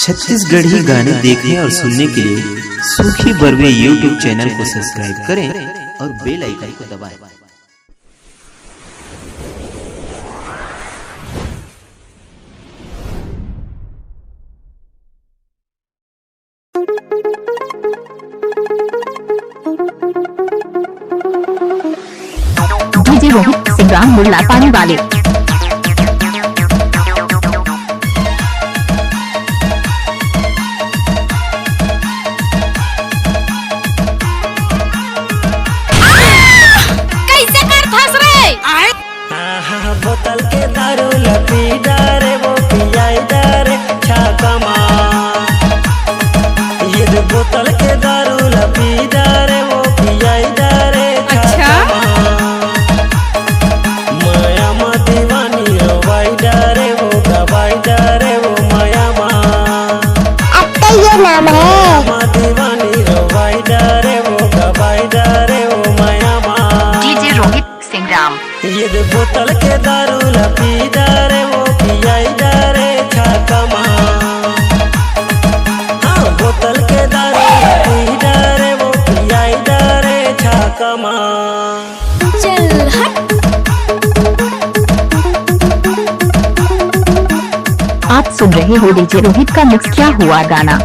छत्तीसगढ़ी गाने देखने और सुनने के लिए सूखी बरवे यूट्यूब चैनल को सब्सक्राइब करें और बेल आइकन को दबाएं। डीजे रोहित सिंह मुल्ला पानी वाले। बोतल के दारू लपी डारे वो पियाई डारे छाकमा। ये बोतल के दारू लपी डारे वो पियाई डारे छाकमा। माया मा दीवानी रवाई डारे वो गवाई डारे वो माया मा। अब तो ये नाम है मा दीवानी रवाई डारे वो गवाई डारे वो माया मा। डीजे रोहित सिंह ये बोतल के दारू लपी डारे वो पियाई डारे छाकमा। हाँ बोतल के दारू लपी डारे वो पियाई डारे छाकमा। चल हट। आप सुन रहे हो डीजे रोहित का मिक्स क्या हुआ गाना।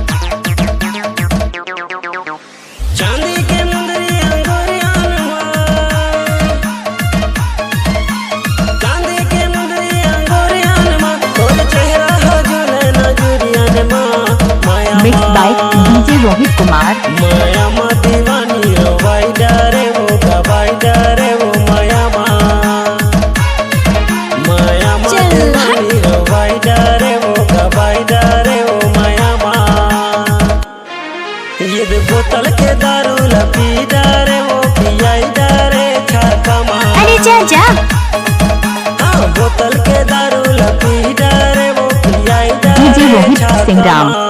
चांदी के मुंदरी अंगूरियान चांदी के मुंदरी अंगूरियान तोर चेहरा हो जुले नजरियान माया mix by DJ Rohit Kumar. माया मा दीवानी रवाई डारे वो गवाई डारे वो माया मा। माया मा दीवानी रवाई डारे वो गवाई डारे वो माया मा। ये बोतल के दारू लपी डारे वो पियाई डारे छाकमा। अरे जा जा। हाँ बोतल के दारू लपी डारे वो पियाई डारे डीजे रोहित सिंह छाकमा।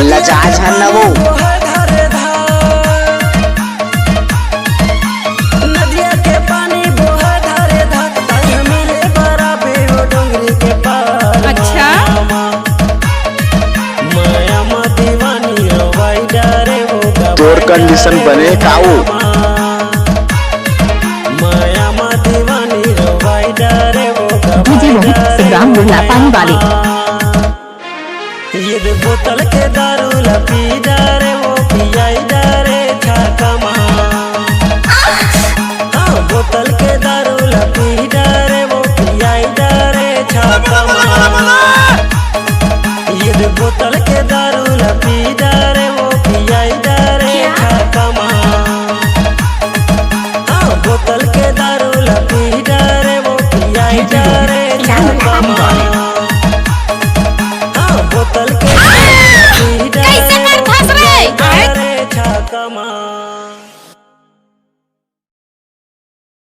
लजाज है ना वो। नदिया के पानी बोहा धारे धार तंग मिले बराबे वो डोंगरी के पार। अच्छा माया मा दीवानी रवाई डारे वो तोर कंडीशन बने काऊ। माया मा दीवानी रवाई डारे वो डीजे रोहित सिंह मुल्ला पानी वाले। ये बोतल के दारू लपी डारे